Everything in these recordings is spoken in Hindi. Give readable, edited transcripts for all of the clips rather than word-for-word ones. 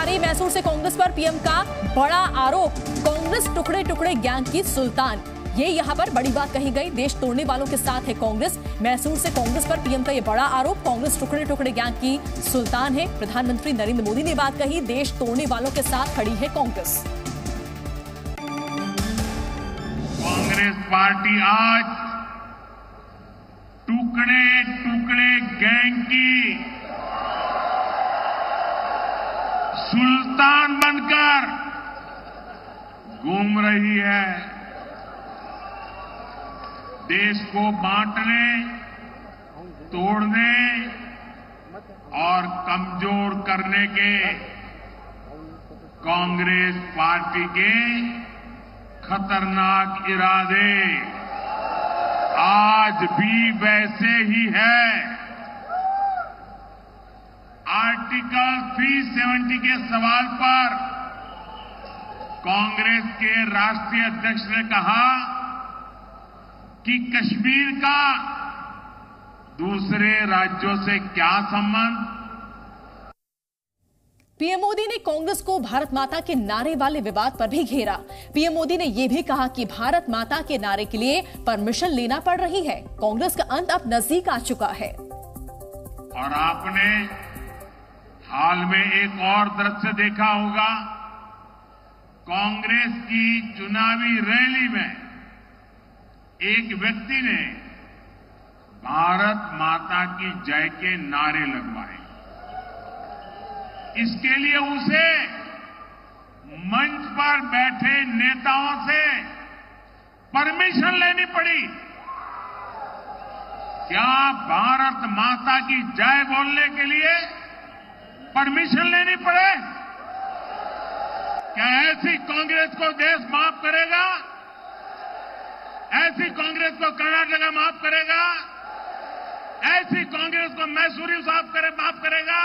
जारी। मैसूर से कांग्रेस पर पीएम का बड़ा आरोप, कांग्रेस टुकड़े टुकड़े गैंग की सुल्तान। ये यहाँ पर बड़ी बात कही गई, देश तोड़ने वालों के साथ है कांग्रेस। मैसूर से कांग्रेस पर पीएम का ये बड़ा आरोप, कांग्रेस टुकड़े टुकड़े गैंग की सुल्तान है। प्रधानमंत्री नरेंद्र मोदी ने बात कही, देश तोड़ने वालों के साथ खड़ी है कांग्रेस। कांग्रेस पार्टी आज टुकड़े टुकड़े गैंग की सुल्तान बनकर घूम रही है। देश को बांटने, तोड़ने और कमजोर करने के कांग्रेस पार्टी के खतरनाक इरादे आज भी वैसे ही है। आर्टिकल 370 के सवाल पर कांग्रेस के राष्ट्रीय अध्यक्ष ने कहा कि कश्मीर का दूसरे राज्यों से क्या संबंध। पीएम मोदी ने कांग्रेस को भारत माता के नारे वाले विवाद पर भी घेरा। पीएम मोदी ने यह भी कहा कि भारत माता के नारे के लिए परमिशन लेना पड़ रही है। कांग्रेस का अंत अब नजदीक आ चुका है। और आपने हाल में एक और दृश्य देखा होगा, कांग्रेस की चुनावी रैली में एक व्यक्ति ने भारत माता की जय के नारे लगवाए। इसके लिए उसे मंच पर बैठे नेताओं से परमिशन लेनी पड़ी। क्या भारत माता की जय बोलने के लिए परमिशन लेनी पड़े? क्या ऐसी कांग्रेस को देश माफ करेगा? ऐसी कांग्रेस को कर्नाटक माफ करेगा? ऐसी कांग्रेस को मैसूरी माफ करेगा?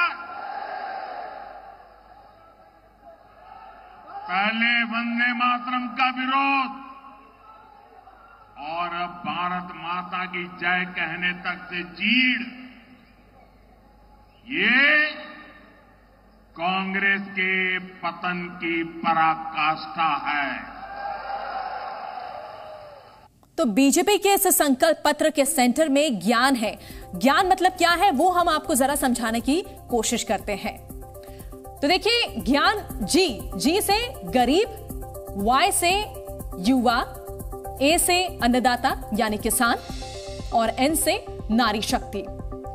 पहले वंदे मातरम का विरोध और अब भारत माता की जय कहने तक से चीड़, ये कांग्रेस के पतन की पराकाष्ठा है। तो बीजेपी के इस संकल्प पत्र के सेंटर में ज्ञान है। ज्ञान मतलब क्या है वो हम आपको जरा समझाने की कोशिश करते हैं। तो देखिए, ज्ञान जी से गरीब, वाई से युवा, ए से अन्नदाता यानी किसान और एन से नारी शक्ति।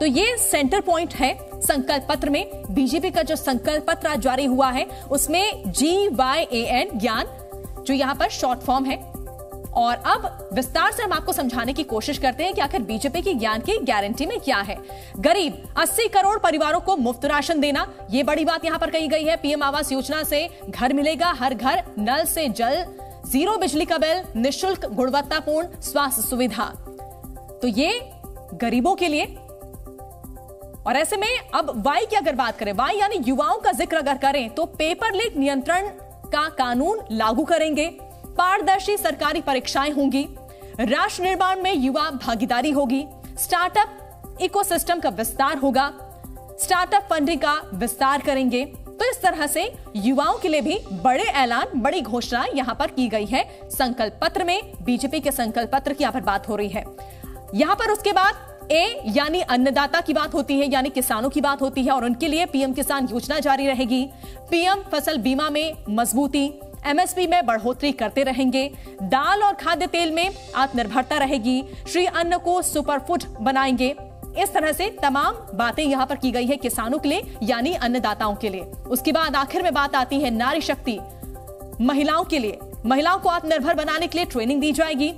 तो ये सेंटर पॉइंट है संकल्प पत्र में। बीजेपी का जो संकल्प पत्र जारी हुआ है उसमें GYAN ज्ञान जो यहां पर शॉर्ट फॉर्म है। और अब विस्तार से हम आपको समझाने की कोशिश करते हैं कि आखिर बीजेपी की ज्ञान की गारंटी में क्या है। गरीब 80 करोड़ परिवारों को मुफ्त राशन देना, यह बड़ी बात यहां पर कही गई है। पीएम आवास योजना से घर मिलेगा, हर घर नल से जल, जीरो बिजली का बिल, निःशुल्क गुणवत्तापूर्ण स्वास्थ्य सुविधा। तो ये गरीबों के लिए। और ऐसे में अब वाई की अगर बात करें, वाई यानी युवाओं का जिक्र अगर करें तो पेपर लीक नियंत्रण का कानून लागू करेंगे, पारदर्शी सरकारी परीक्षाएं होंगी, राष्ट्र निर्माण में युवा भागीदारी होगी, स्टार्टअप इकोसिस्टम का विस्तार होगा, स्टार्टअप फंडिंग का विस्तार करेंगे। तो इस तरह से युवाओं के लिए भी बड़े ऐलान, बड़ी घोषणा यहां पर की गई है संकल्प पत्र में। बीजेपी के संकल्प पत्र की यहां पर बात हो रही है। यहां पर उसके बाद ए यानी अन्नदाता की बात होती है, यानी किसानों की बात होती है और उनके लिए पीएम किसान योजना जारी रहेगी। पीएम फसल बीमा में मजबूती, एमएसपी में बढ़ोतरी करते रहेंगे, दाल और खाद्य तेल में आत्मनिर्भरता रहेगी, श्री अन्न को सुपरफूड बनाएंगे। इस तरह से तमाम बातें यहां पर की गई है किसानों के लिए यानी अन्नदाताओं के लिए। उसके बाद आखिर में बात आती है नारी शक्ति, महिलाओं के लिए। महिलाओं को आत्मनिर्भर बनाने के लिए ट्रेनिंग दी जाएगी।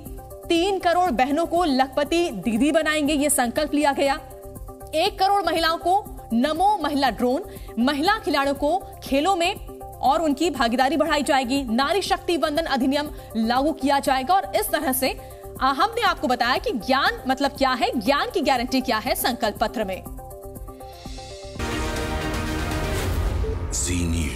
3 करोड़ बहनों को लखपति दीदी बनाएंगे, ये संकल्प लिया गया। 1 करोड़ महिलाओं को नमो महिला ड्रोन, महिला खिलाड़ियों को खेलों में और उनकी भागीदारी बढ़ाई जाएगी। नारी शक्ति वंदन अधिनियम लागू किया जाएगा। और इस तरह से हमने आपको बताया कि ज्ञान मतलब क्या है, ज्ञान की गारंटी क्या है संकल्प पत्र में। जी न्यूज़।